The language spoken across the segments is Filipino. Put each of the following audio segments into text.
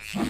Sa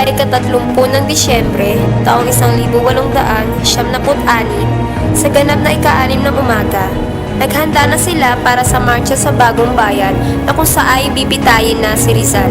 ika-30 ng Disyembre, taong 1876, sa ganap na ika-6 ng umaga, naghanda na sila para sa marcha sa Bagong Bayan na kung saan ay bibitayin na si Rizal.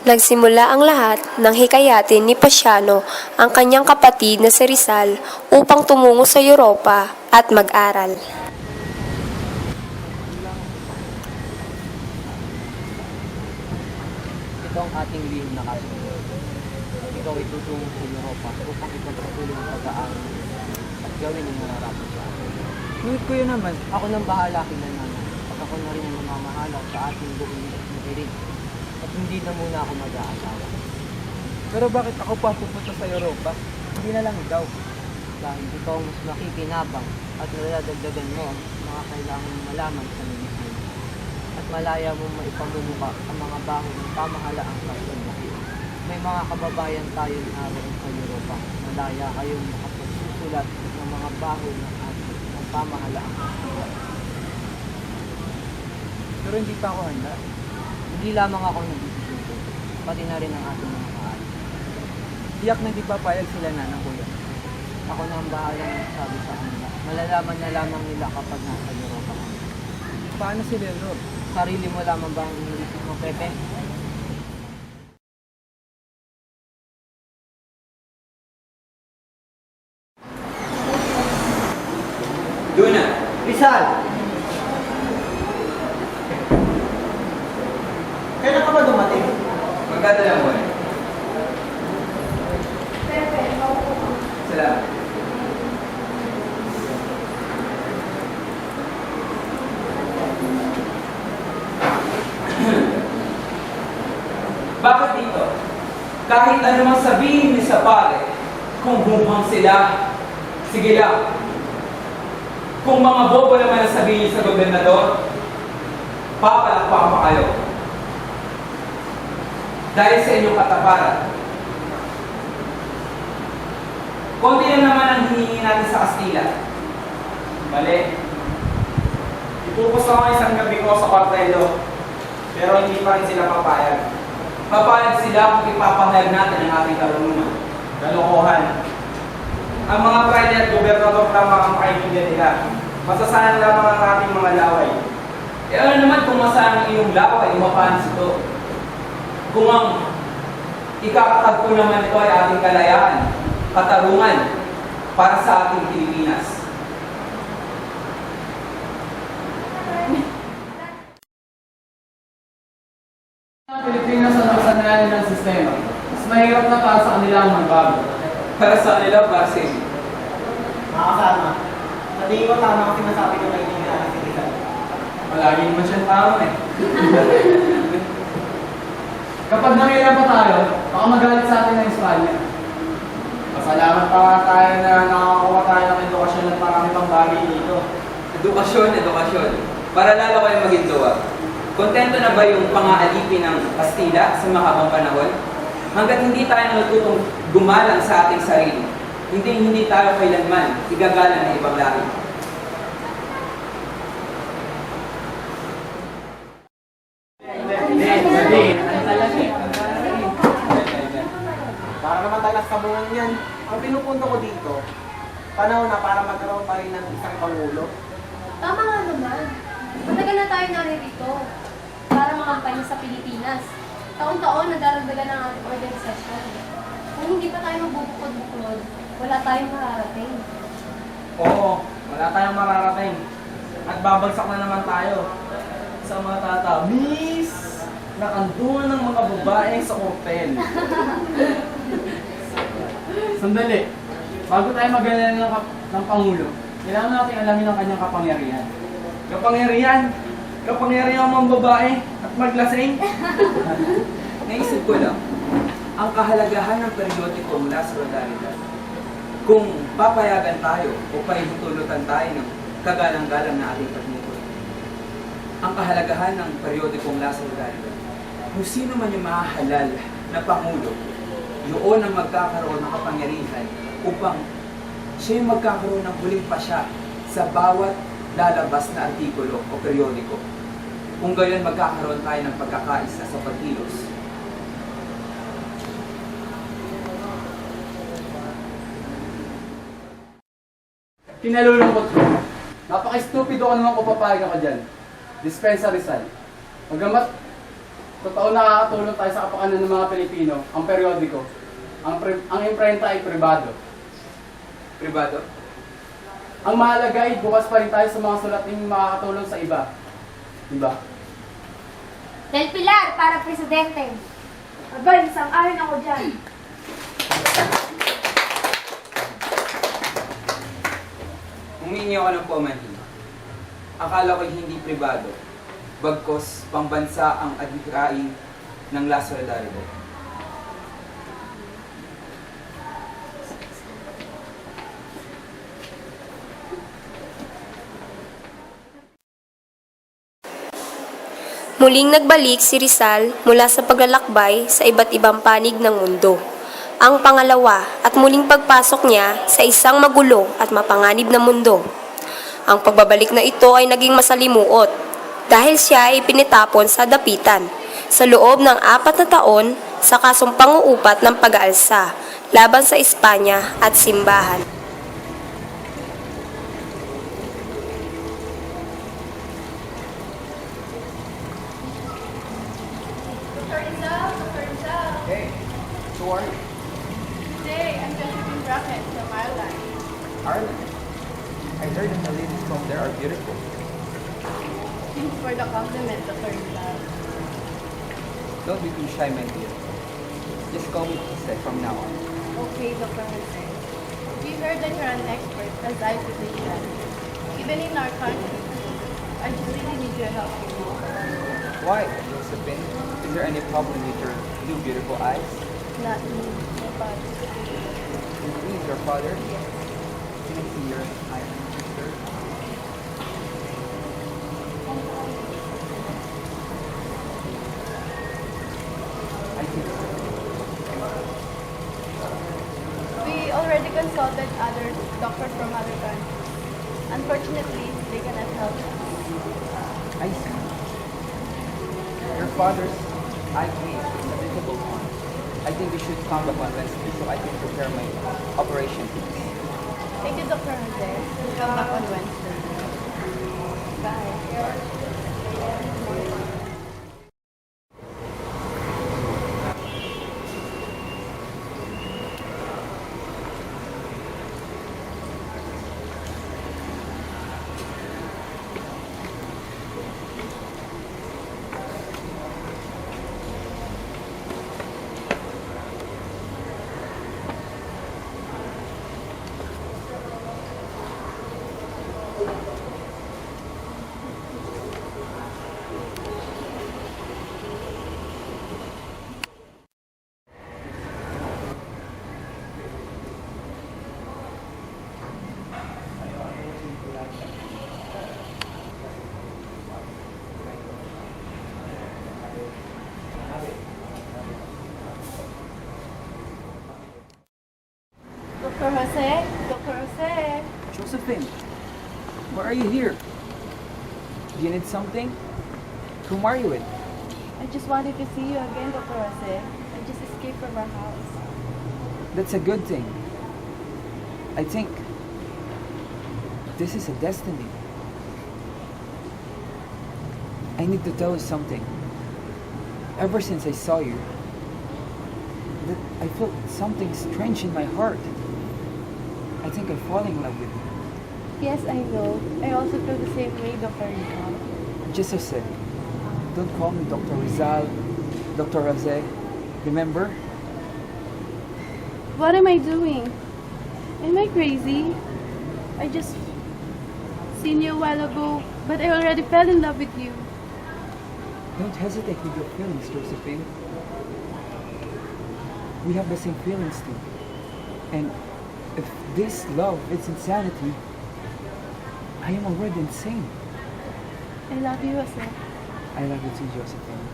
Nagsimula ang lahat ng hikayatin ni Pasiano ang kanyang kapatid na si Rizal upang tumungo sa Europa at mag-aral. Ito ang ating lihim na kasunod. Ikaw ay tutungo sa Europa upang ipagpatuloy ang pag-aaral at gawin ang nararapat sa atin. Ngunit kuya naman, Ako nang bahala kina nanay at ako na rin ang mamamahala sa ating buong nakirig at hindi na muna ako mag-aasawa. pero bakit ako pa pupunta sa Europa? Hindi na lang ikaw. Dahil ikaw ang mas makikinabang at naladagdagan mo ang mga kailangan malaman sa ministry at malaya mong maipamumuka ang mga baho ng pamahalaang kasunod. May mga kababayan tayo naroon sa Europa. Malaya kayong makapagsusulat ng mga baho ng ating ng pamahalaang kasunod. Pero hindi pa ako handa. Hindi lamang ako nagdidesisyon, pati na rin ang ating mga kaali. Tiyak na di papayag sila na ng kuya. Ako na ang bahala ng sabi sa kanila. Malalaman na lamang nila kapag nasa Europa ka. Paano si Leonor? Sarili mo lamang ba ang iniisip mo, Pepe? Luna! Rizal! Kailan ka ba dumating? Magkadala mo eh. Salamat. Bakit dito? Kahit anumang sabihin ni sa pare, kung bumang sila, sige lang. Kung mga bobo naman ang sabihin sa gobernador, papalakpak pa kayo. Dahil sa inyong kataparan. Konti na naman hinihingi natin sa Kastila? Mali. Ipupos ako isang gabi ko sa Cortelo, pero hindi pa rin sila papayag. Papayag sila kung ipapahayag natin ang ating karunungan. Kalokohan. Ang mga pride at gobernador lamang ang kaibigan nila. Masasayang lamang ang ating mga laway. E ano naman kung masayang ang iyong laway, mapanis ito? Kung ang ikakatagpo naman ito ay ating kalayaan, katarungan para sa ating Pilipinas. Ang Pilipinas ang nakasanayan ng sistema. Mas mahirap na para sa kanila ang magbago. Para sa kanila, para sa inyo. Makakasama. Sa tingin ko tama ang sinasabi ko kay Tingnan ng Silisan. Palagi naman siyang tama eh. Kapag nangilan pa tayo, baka magalit sa atin ng Espanya. Pasalamat pa nga tayo na nakakakuha tayo ng edukasyon at marami pang bagay dito. Edukasyon, edukasyon. Para lalo kayo maging luwag. Kontento na ba yung pang-aalipin ng Kastila sa mahabang panahon? Hanggat hindi tayo natutong gumalang sa ating sarili, hindi tayo kailanman igagalang ng ibang lahi. Para naman tayo sa kabungan yan. Ang pinupunto ko dito, panahon na para magkaroon pa rin ng isang pangulo. Tama nga naman. Matagal na tayo naririto para makampanya sa Pilipinas. Taon-taon nadaragdagan ang ating organisasyon. Kung hindi pa tayo magbubukod-bukod, wala tayong mararating. Oo, wala tayong mararating. At babagsak na naman tayo sa mga tatamis na kandulo ng mga babae sa hotel. Sandali. Bago tayo mag-alala ng Pangulo, kailangan natin alamin ang kanyang kapangyarihan. Kapangyarihan! Kapangyarihan ang babae at maglasing! Naisip ko lang, ang kahalagahan ng periodikong La Solidaridad. Kung papayagan tayo o paihutulutan tayo ng kagalang-galang na ating pagmukoy. Ang kahalagahan ng periodikong La Solidaridad. Kung sino man yung mahahalal na Pangulo, yun ang magkakaroon ng kapangyarihan upang siya yung magkakaroon ng huling pasya sa bawat lalabas na artikulo o periodiko. Kung gayon magkakaroon tayo ng pagkakaisa sa pagkilos. Kinalulungkot ko. Napaka-stupido ka naman kung papayag ka dyan. Dispensa Rizal. Magamat, totoo nakakatulong tayo sa kapakanan ng mga Pilipino, ang periodiko, ang imprenta ay pribado. Pribado? Ang mahalaga ay bukas pa rin tayo sa mga sulating makakatulong sa iba. Diba? Del Pilar para presidente. Abay, sang-ayon ako dyan. Humingi ako ng paumanhin. Akala ko'y hindi pribado, bagkos pambansa ang adhikain ng La Solidaridad. Muling nagbalik si Rizal mula sa paglalakbay sa iba't ibang panig ng mundo. Ang pangalawa at muling pagpasok niya sa isang magulo at mapanganib na mundo. Ang pagbabalik na ito ay naging masalimuot dahil siya ay pinitapon sa dapitan sa loob ng 4 na taon sa kasong panguupat ng pag-aalsa laban sa Espanya at simbahan. Dr. Rizal, Dr. Rizal. Hey, who are you? Today, I'm Josephine Brackett from Ireland. Ireland. I heard that the ladies from there are beautiful. Thanks for the compliment, Dr. Rizal. Don't be too shy, my dear. Just call me Jose from now on. Okay, Dr. Jose. We heard that you're an expert as eye physician. Even in our country, I just really need your help. Why, Josephine? Is there any problem with your blue, beautiful eyes? Not me, but And who is your father? Can I see your eyes, sister? I think so. we already already consulted other doctors from other countries. Unfortunately, they cannot help us. I see. Your father's eye case is a difficult one. I think you should come back on Wednesday so I can prepare my operation. Thank you, Dr. Jose. We'll come back on Wednesday. Bye. Dr. Jose? Dr. Jose? Josephine, why are you here? Do you need something? Whom are you with? I just wanted to see you again, Dr. Jose. I just escaped from our house. That's a good thing. I think this is a destiny. I need to tell you something. Ever since I saw you, that I felt something strange in my heart. I think I'm falling in love with you. Yes, I know. I also feel the same way, Dr. Rizal. Just as said, don't call me Dr. Rizal, Dr. Jose. Remember? What am I doing? Am I crazy? I just seen you a while ago, but I already fell in love with you. Don't hesitate with your feelings, Josephine. We have the same feelings too. And if this love is insanity, I am already insane. I love you, Jose. I love you too, Josephine.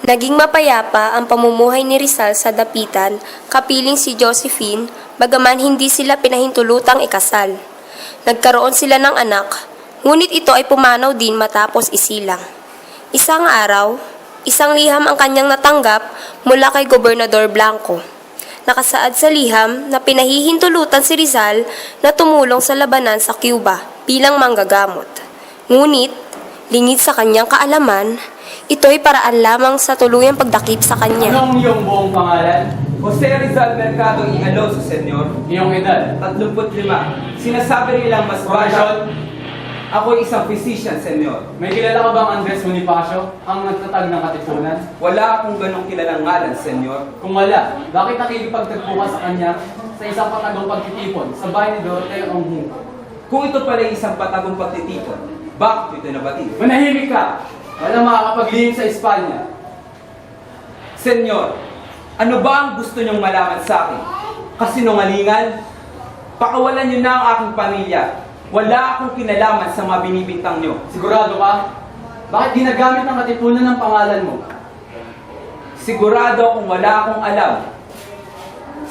Naging mapayapa ang pamumuhay ni Rizal sa dapitan, kapiling si Josephine, bagaman hindi sila pinahintulutang ikasal. Nagkaroon sila ng anak, ngunit ito ay pumanaw din matapos isilang. Isang araw, isang liham ang kanyang natanggap mula kay Gobernador Blanco. Nakasaad sa liham na pinahihintulutan si Rizal na tumulong sa labanan sa Cuba bilang manggagamot. Ngunit, lingid sa kanyang kaalaman, ito'y paraan lamang sa tuluyang pagdakip sa kanya. Anong iyong buong pangalan? Jose Rizal Mercado y Alonso, Senyor. Iyong edad? 35. Sinasabi nilang mas bata. Ako isang physician, Senyor. May kilala ka bang Andres Bonifacio, ang nagtatag ng katipunan? Wala akong ganong kilalang ngalan, Senyor. Kung wala, bakit nakikipagtagpo ka sa kanya sa isang patagong pagtitipon sa bahay ni Doroteo Onghung? Kung ito pala isang patagong pagtitipon, bakit ito nabatid? Manahimik ka! Wala makakapaglihim sa Espanya. Senyor, ano ba ang gusto niyong malaman sa akin? Kasinungalingan? Pakawalan niyo na ang aking pamilya. Wala akong kinalaman sa mga binibintang niyo. Sigurado ka? Bakit ginagamit ng katipunan ng pangalan mo? Sigurado akong wala akong alam.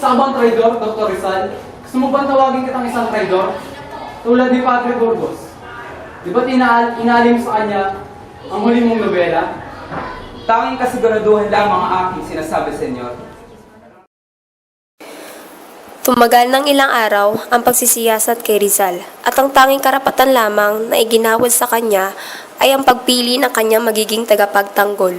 Sa bang traidor, Dr. Rizal? Gusto mo bang tawagin kitang isang traidor? Tulad ni Padre Burgos. Di ba't inalim sa kanya ang huli mong nobela? Tanging kasiguraduhan lang mga aking sinasabi, Senyor. Tumagal ng ilang araw ang pagsisiyasat kay Rizal at ang tanging karapatan lamang na iginawad sa kanya ay ang pagpili ng kanyang magiging tagapagtanggol.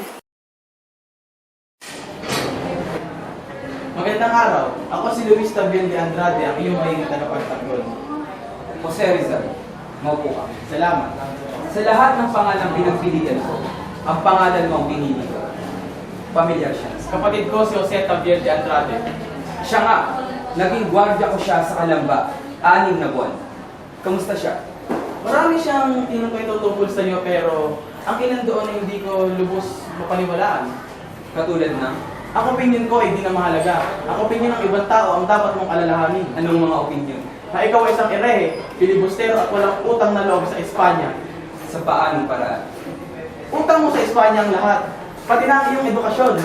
Magandang araw. Ako si Luis Tabian de Andrade, ang iyong magiging tagapagtanggol. Jose Rizal, maupo ka. Salamat. Sa lahat ng pangalang pinagpilian ko, ang pangalan mo ang pinili ko. Pamilyar siya. Kapatid ko si Jose Tabian de Andrade. Siya nga, naging gwardya ko siya sa Kalamba, 6 na buwan. Kamusta siya? Marami siyang tinupay tutungkol sa iyo pero ang kinandoon ay hindi ko lubos mapaniwalaan. Katulad na, Ang opinion ko ay di na mahalaga. Ang opinion ng ibang tao ang dapat mong alalahanin. anong mga opinion? Na ikaw ay isang erehe, filibustero at walang utang na loob sa Espanya. Sa paanong paraan? Utang mo sa Espanya ang lahat, pati na ang iyong edukasyon.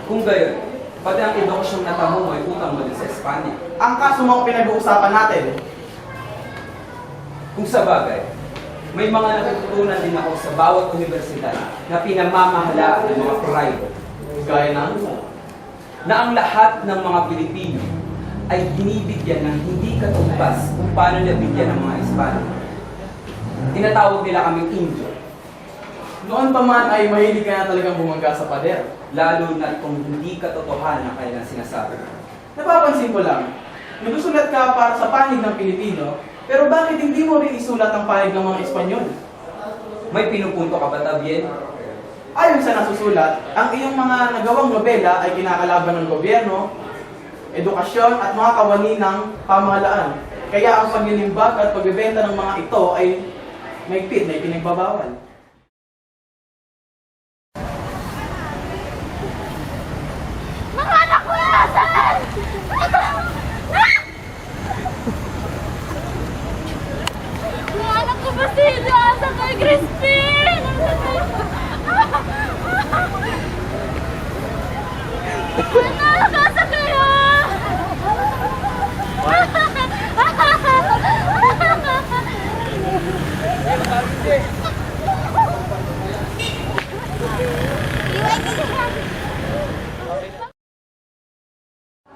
Kung gayon, Pati ang edukasyong natamo mo ay utang mo din sa Espanya. Ang kaso mo ang pinag-uusapan natin. Kung sa bagay, may mga natututunan din ako sa bawat universidad na pinamamahalaan ng mga private. Gaya ng Na ang lahat ng mga Pilipino ay binibigyan ng hindi katumbas kung paano niya bigyan ng mga Espanya. Tinatawag nila kaming Indio, noon pa man ay mahilig ka na talagang bumangga sa pader. lalo na kung hindi katotohanan ang kanilang sinasabi. Napapansin ko lang, nagsusulat ka para sa panig ng Pilipino, pero bakit hindi mo rin isulat ang panig ng mga Espanyol? May pinupunto ka ba, Tabien? Ayon sa nasusulat, ang iyong mga nagawang nobela ay kinakalaban ng gobyerno, edukasyon at mga kawani ng pamahalaan. Kaya ang paglilimbag at pagbebenta ng mga ito ay mahigpit na ipinagbabawal. Mga anak ko nasaan? Mga anak ko ba sila? Asan kay Crispin? Anak, asan kayo?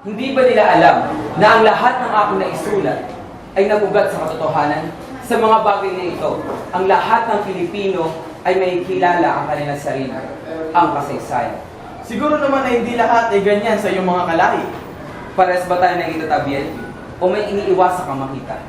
Hindi ba nila alam na ang lahat ng aking naisulat ay nagugat sa katotohanan? Sa mga bagay na ito, ang lahat ng Pilipino ay may kilala ang kanilang sarili, ang kasaysayan. Siguro naman ay hindi lahat ay ganyan sa iyong mga kalahi. Pares ba tayo nakita, Tabien? O may iniiwasa kang makita?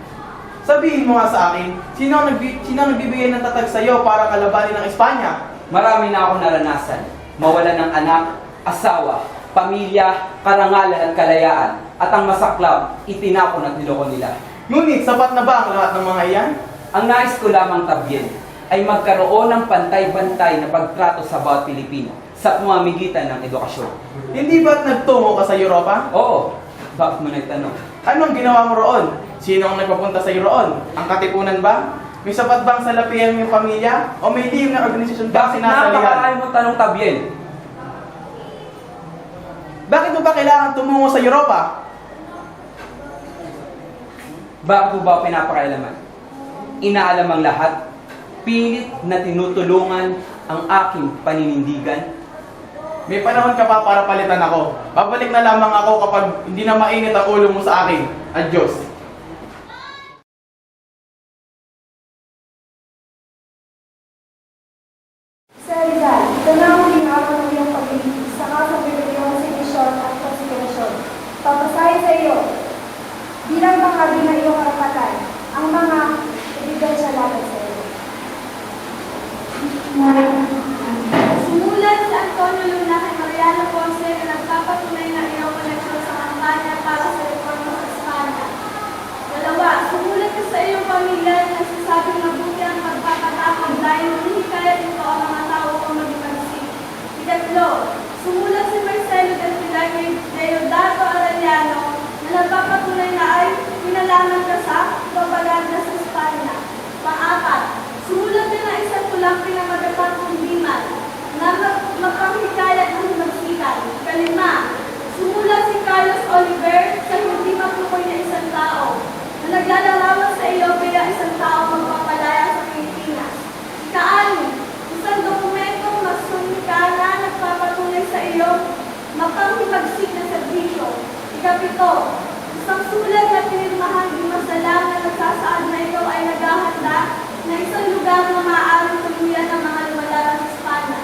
Sabihin mo nga sa akin, sino ang nagbibigay ng tatag sa iyo para kalabanin ng Espanya? Marami na akong naranasan. Mawalan ng anak, asawa, pamilya, karangalan at kalayaan. At ang masaklap, itinapon at niloko nila. Ngunit sapat na ba ang lahat ng mga iyan? Ang nais ko lamang, Tabien, ay magkaroon ng pantay-pantay na pagtrato sa bawat Pilipino sa pamamagitan ng edukasyon. Hindi ba't nagtungo ka sa Europa? Oo, bakit mo nagtanong? Anong ginawa mo roon? Sino ang nagpapunta sa iyo roon? Ang katipunan ba? May sapat bang salapihan yung pamilya? O may lihim na organisasyon ba Bakit sinasalihan? napakalayo mo tanong, Tabien? Bakit mo ba kailangan tumungo sa Europa? Bakit mo ba pinapakailaman? Inaalam ang lahat, pilit na tinutulungan ang aking paninindigan. May panahon ka pa para palitan ako. Babalik na lamang ako kapag hindi na mainit ang ulo mo sa akin. Adios. Sir Rizal, ito na ang huling araw ng iyong pag-ibig sa kasong bibigyan sa edisyon at konsiderasyon. Papasahin sa iyo, bilang bahagi ng iyong karapatan, ang mga ebidensya laban sa iyo. Sumulat sa Antonio Luna kay Mariano Ponce na nagpapatunay na iyong koneksyon sa kampanya para sa reforma sa Espanya. 2. Sumulat ka sa iyong pamilya na nagsasabing mabuti ang pagpapatakot dahil hinihikayat ito ang mga tao kung maging magsik. 3. Sumulat si Marcelo del Pilar kay Deodato Arellano na nagpapatunay na ay pinalaman ka sa propaganda sa Espanya. 4. Sumulat din na isang tulang pinamagatang kundiman na magpanghikayat ng magsikan. 5. Sumulat si Carlos Oliver sa hindi matukoy na isang tao na naglalarawan sa iyo kaya isang tao magpapalaya sa Pilipinas. 6. Isang dokumentong masunika na nagpapatunay sa iyo mapanghimagsik na serbisyo. 7. Isang sulat na pinirmahan di masalang na nagsasaad na ikaw ay naghahanda na isang lugar na maaaring tuluyan ng mga lumalaban sa Espanya.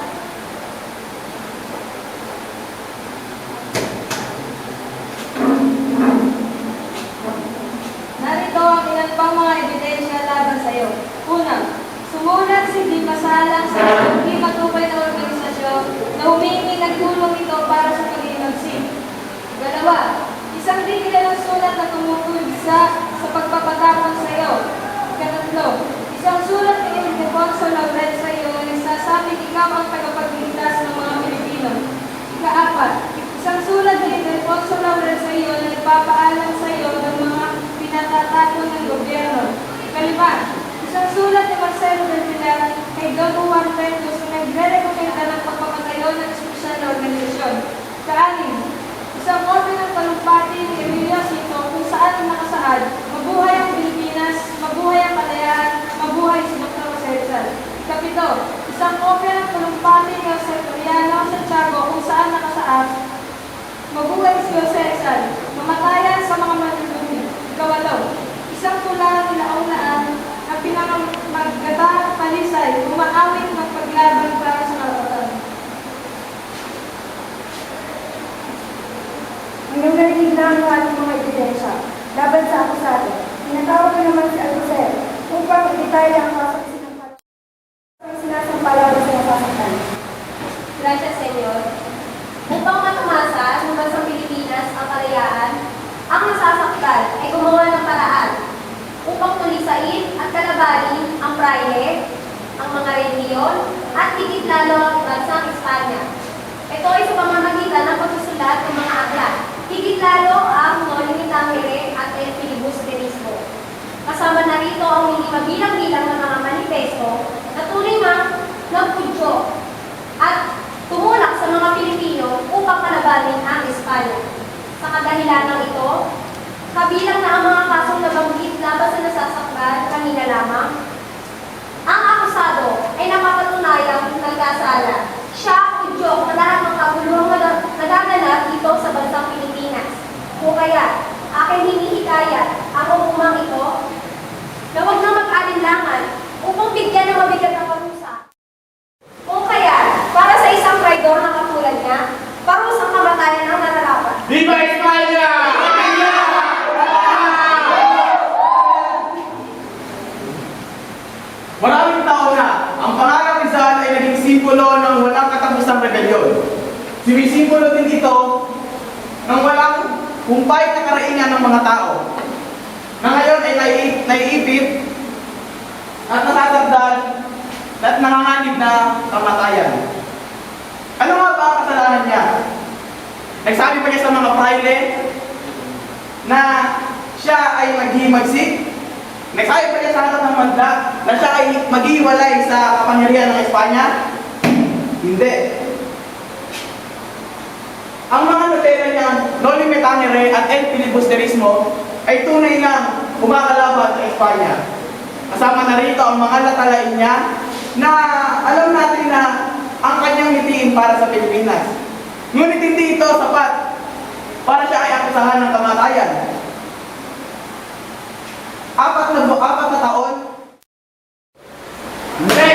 Narito ang ilan pang mga ebidensya laban sa iyo. Una, sumulat si Di Masalang sa hindi matubay na organisasyon na humingi ng tulong ito para sa pag-imagsik. 2, isang di kilalang sulat na tumutulig sa pagpapatakon sa iyo. 3, isang sulat ni Ildefonso Laurel sa iyo na nagsasabing ikaw ang tagapagligtas ng mga Pilipino. 4, isang sulat ni Ildefonso Laurel sa iyo na nagpapaalam sa iyo ng mga pinatatakon ng gobyerno. 5, isang sulat ni Marcelo del Pilar kay Don Juan Pentos na nagre-rekomenda ng pagpapatayo ng espesyal na organisasyon. 6, mabuhay si Jose Rizal, mamatayan sa mga manluluhi. Ikawalo, isang tula nila unaan na pinakamaggatang palisay, umaawit magpaglaban para sa karapatan. Hanggang narinig na ang ating mga ebidensya laban sa akusado. Tinatawag ko naman si Alcocer upang itaya ang kasaksinan ng sinasampalaran sa nasasaktan. Gracias, Senyor. Upang matumasa ng bansang Pilipinas ang kalayaan, ang nasasaktan ay gumawa ng paraan upang tulisain at kalabanin ang praile, ang mga reliyon, at higit lalo ang bansang Espanya. Ito ay sa pamamagitan ng pagsusulat ng mga aklat, higit lalo ang Noli Tangere at El Filibusterismo. Kasama na rito ang hindi mabilang-bilang ng mga manifesto na tunay na nagpudyo at tumulak sa mga Pilipino upang kalabanin ang Espanya. Sa kadahilanang ito, kabilang na ang mga kasong nabanggit laban sa nasasaktan kanina lamang, ang akusado ay napapatunayang nagkasala. Siya ang udyok na lahat ng kaguluhang nagaganap dito sa bansang Pilipinas. O kaya, aking hinihikayat ang hukumang ito na huwag na mag-alinlangan upang bigyan ng mabigat na parusa. O kaya, para sa isang traidor na katulad niya, parusang kamatayan ang nararapat. Viva España! Maraming taon na, ang pangalang Rizal ay naging simbolo ng walang katapusang rebelyon. Sumisimbolo din ito ng walang humpay na karaingan ng mga tao, na ngayon ay naiipit at nasasagdan at nanganganib na kamatayan. Ano nga ba ang kasalanan niya? Nagsabi pa niya sa mga praile na siya ay maghihimagsik. Nagsabi pa niya sa harap ng mandla na siya ay maghihiwalay sa kapangyarihan ng Espanya. Hindi. Ang mga nobela niya, Noli Tangere at El Filibusterismo, ay tunay na kumakalaban sa Espanya. Kasama na rito ang mga latalain niya na alam natin na ang kanyang nitiin para sa Pilipinas. Ngunit hindi ito sapat para siya ay akusahan ng kamatayan. 4 na taon? Hindi!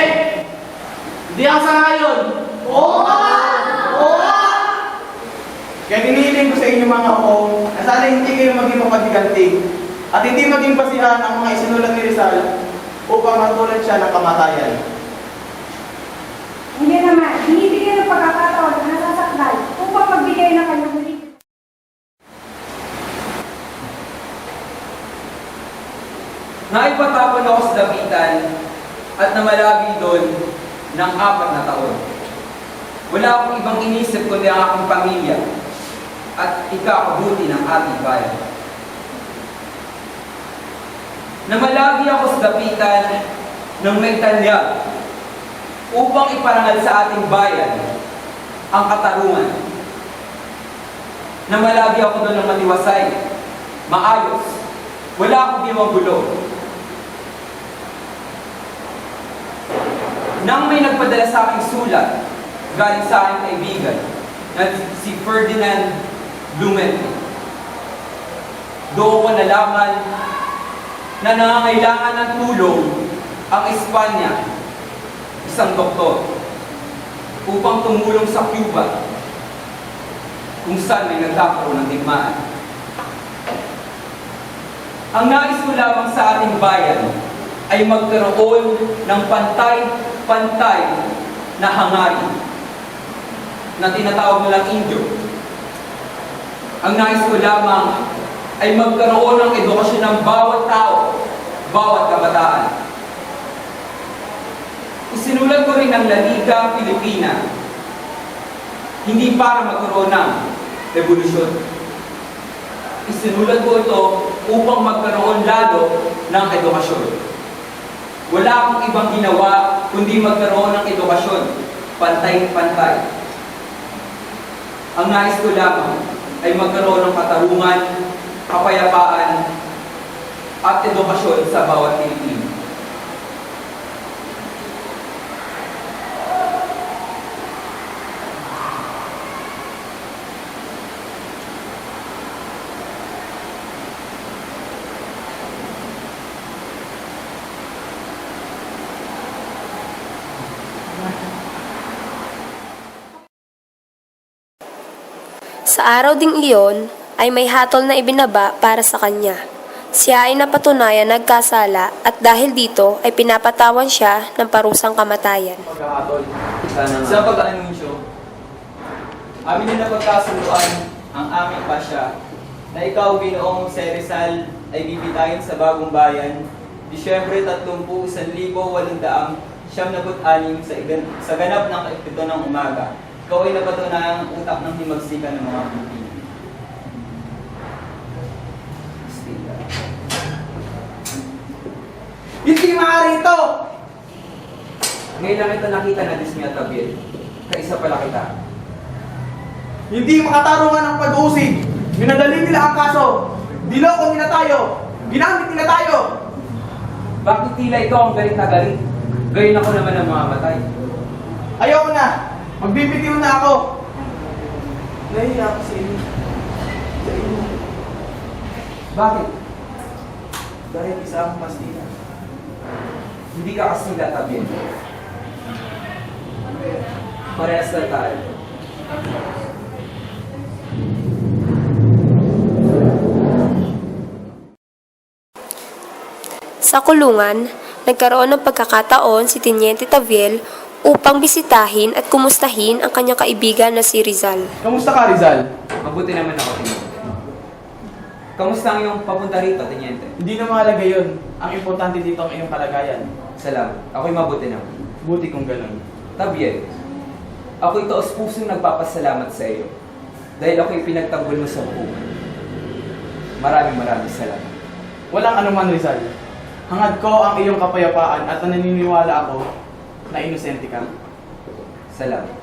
Hindi ang sangayon! Oo! Oo! Kaya dinihiling ko sa inyo mga hukong na sana hindi kayo maging mapaghiganti at hindi maging basihan ang mga isinulat ni Rizal upang matulad siya ng kamatayan. Hindi naman, binibigyan ng pagkakataon na nasasaktan upang magbigay ng kanyang huli. Naipatapon ako sa dapitan at namalagi doon ng 4 na taon. Wala akong ibang inisip kundi ang aking pamilya at ikakabuti ng ating bayan. Namalagi ako sa dapitan ng may tanyag upang iparangal sa ating bayan ang katarungan. Namalagi ako doon ng matiwasay, maayos, wala akong ginawang gulo. Nang may nagpadala sa aking sulat galing sa aking kaibigan na si Ferdinand Blumenthal, doon ko nalaman na nangangailangan ng tulong ang Espanya, isang doktor, upang tumulong sa Cuba kung saan may nagkakaroon ng digmaan. Ang nais ko lamang sa ating bayan ay magkaroon ng pantay-pantay na hangarin na tinatawag nilang Indio. Ang nais ko lamang ay magkaroon ng edukasyon ng bawat tao, bawat kabataan. Isinulat ko rin ang La Liga Pilipina, hindi para magkaroon ng revolusyon. Isinulat ko ito upang magkaroon lalo ng edukasyon. Wala akong ibang ginawa kundi magkaroon ng edukasyon, pantay-pantay. Ang nais ko lamang ay magkaroon ng katarungan, kapayapaan, at edukasyon sa bawat Pilipino. Sa araw ding iyon, ay may hatol na ibinaba para sa kanya. Siya ay napatunayan nagkasala at dahil dito ay pinapatawan siya ng parusang kamatayan. Pagkahatol. Sa pag-anunsyo, amin na napagkasunduan ang aming pasya na ikaw, Ginoong Rizal, ay bibitayin sa bagong bayan, Disyembre 30, 1896 sa ganap ng kaipito ng umaga. Ikaw ay napatunayang utak ng himagsikan ng mga Pilipino. Hindi maaari ito! Ngayon lang ito nakita na Dismia Tabil. Kaisa pala kita. Hindi makatarungan ang pag-uusig. Minadali nila ang kaso. Diloko nila tayo. Ginamit nila tayo. Bakit tila ito ang galit na galit? Gayon ako naman ang mamamatay. Ayoko na. Magbibitiw na ako. Nahiya ako sa inyo. Sa inyo. Bakit? Dahil isa akong mastina. Hindi ka kasing Tabil. Parehas na tayo. Sa kulungan, nagkaroon ng pagkakataon si Teniente Taviel upang bisitahin at kumustahin ang kanyang kaibigan na si Rizal. Kamusta ka, Rizal? Mabuti naman ako, Teniente. Kamusta ang iyong papunta rito, Teniente? Hindi na mahalaga yun. Ang importante dito ang iyong kalagayan. Salamat. Ako'y mabuti naman. Buti kung ganun. Tabiel, ako'y taos pusong nagpapasalamat sa iyo dahil ako'y pinagtanggol mo sa buhay. Maraming salamat. Walang anuman, Rizal. Hangad ko ang iyong kapayapaan at naniniwala ako na inosente ka. Salamat.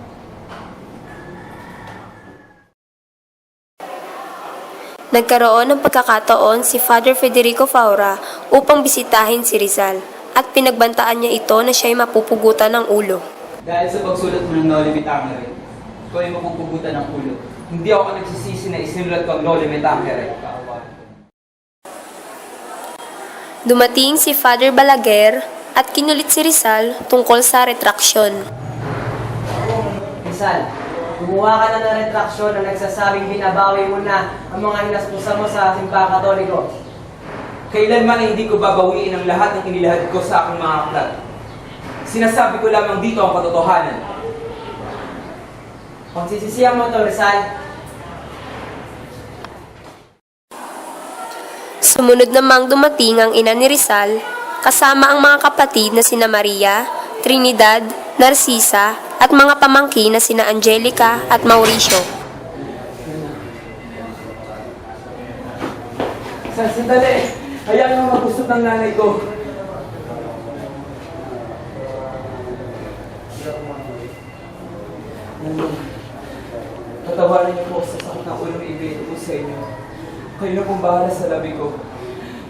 Nagkaroon ng pagkakataon si Father Federico Faura upang bisitahin si Rizal at pinagbantaan niya ito na siya'y mapupugutan ng ulo. Dahil sa pagsulat mo ng Noli Me Tangere, ikaw ay mapupugutan ng ulo. Hindi ako nagsisisi na isinulat ko ang Noli Me Tangere. Dumating si Father Balaguer at kinulit si Rizal tungkol sa retraksyon. Rizal, gumawa ka na ng retraksyon na nagsasabing binabawi mo na ang mga inaspusa mo sa simbahang Katoliko. Kailanman ay hindi ko babawiin ang lahat ng inilahad ko sa aking mga aklat. Sinasabi ko lamang dito ang katotohanan. Pagsisisihan mo ito, Rizal. Sumunod namang dumating ang ina ni Rizal kasama ang mga kapatid na sina Maria, Trinidad, Narcisa at mga pamangkin na sina Angelica at Mauricio. Sandali! Hayaan mo magustot ng nanay ko. Tatawanan niyo po sa sakit ng ulong ibigay ko sa inyo. Kayo na pong bahala sa labi ko.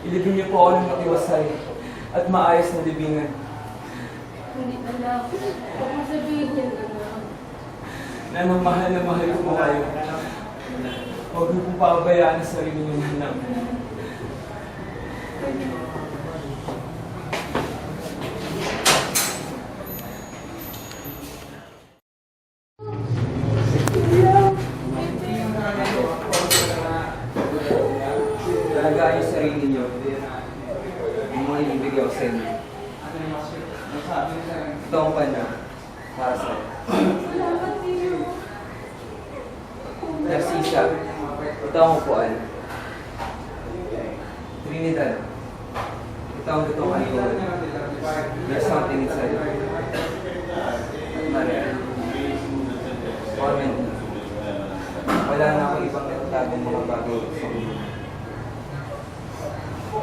Ilibing niyo po ako ng matiwasay at maayos na libingan. Hindi anak. Huwag mo sabihin yan, anak. Nanang mahal na mahal ko po kayo. Huwag niyo pong pabayaan ang sarili niyo, nanang. Alagaan yung sarili niyo. Yung mga ibibigay ko sa inyo. Ito ang panya para sa iyo. Narcisa, ito ang upuan. Trinidad, ito ang gutong ayun. There's something inside. Maria, Carmen, wala na akong ibang natatagong mga bagay sa mundo.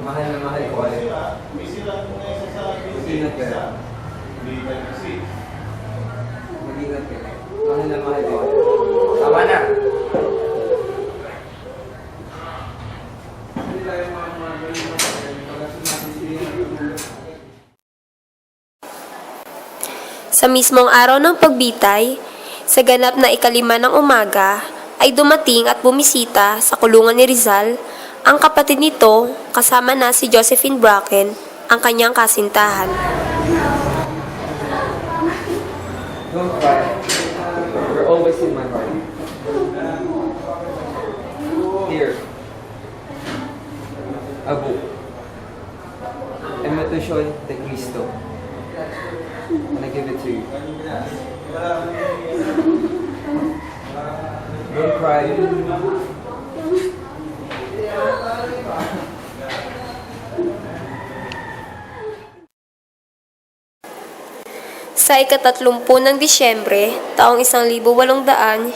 Mahal na mahal ko ulit. Mag-ingat ka. Mag-ingat ka. Mahal na mahal ko ulit. Tama na! Sa mismong araw ng pagbitay, sa ganap na 5 ng umaga, ay dumating at bumisita sa kulungan ni Rizal ang kapatid nito kasama na si Josephine Bracken, ang kanyang kasintahan. Don't cry. You're always in my heart. Here. A book. Imitation de Cristo. And I give it to you. Don't cry. Sa ika-30 ng Disyembre, taong 1876,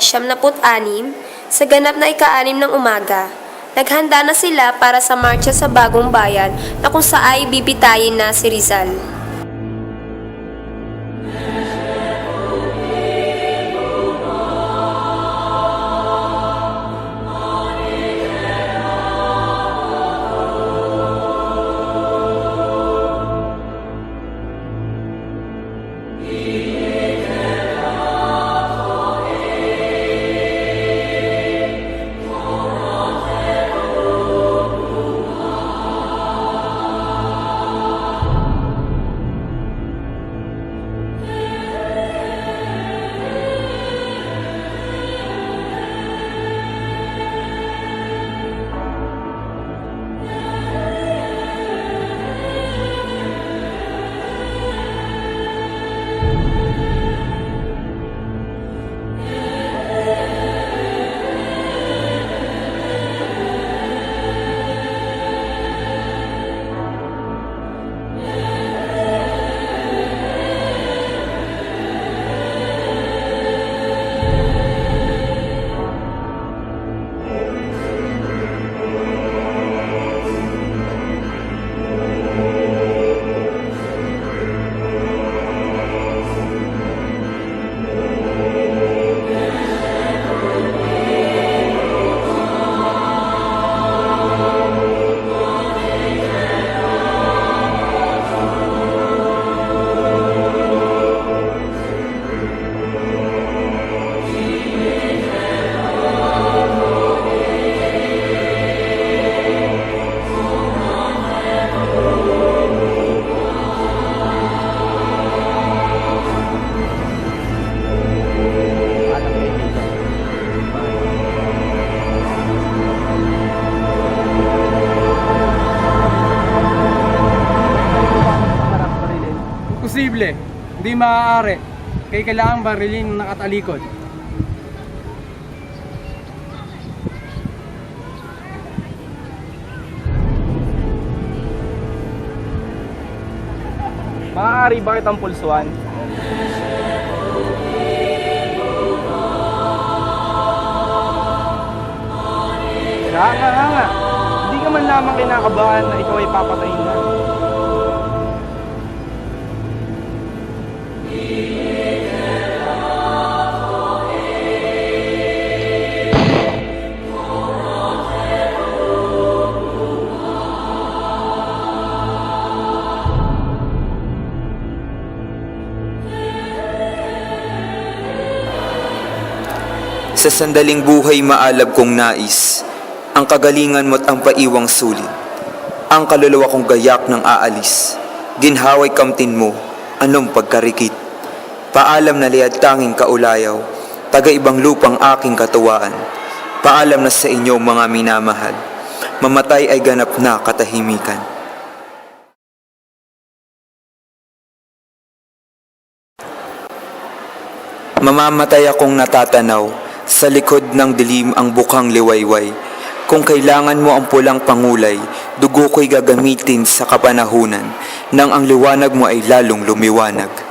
sa ganap na ika-6 ng umaga, naghanda na sila para sa marcha sa Bagong Bayan na kung saan ay bibitayin na si Rizal. Imposible, hindi maaari. Kaya kailangan barilin ng nakatalikod. Maaari ba kitang pulsuan? Nga. Hindi ka man lamang kinakabahan na ikaw ay papatayin na. Sa sandaling buhay maalab kong nais, ang kagalingan mo't ang paiwang sulit. Ang kaluluwa kong gayak ng aalis, ginhaway kamtin mo, anong pagkarikit. Paalam na liad tanging kaulayaw, taga-ibang lupang aking katuwaan. Paalam na sa inyo mga minamahal, mamatay ay ganap na katahimikan. Mamamatay akong natatanaw, sa likod ng dilim ang bukang liwayway. Kung kailangan mo ang pulang pangulay, dugo ko'y gagamitin sa kapanahunan, nang ang liwanag mo ay lalong lumiwanag.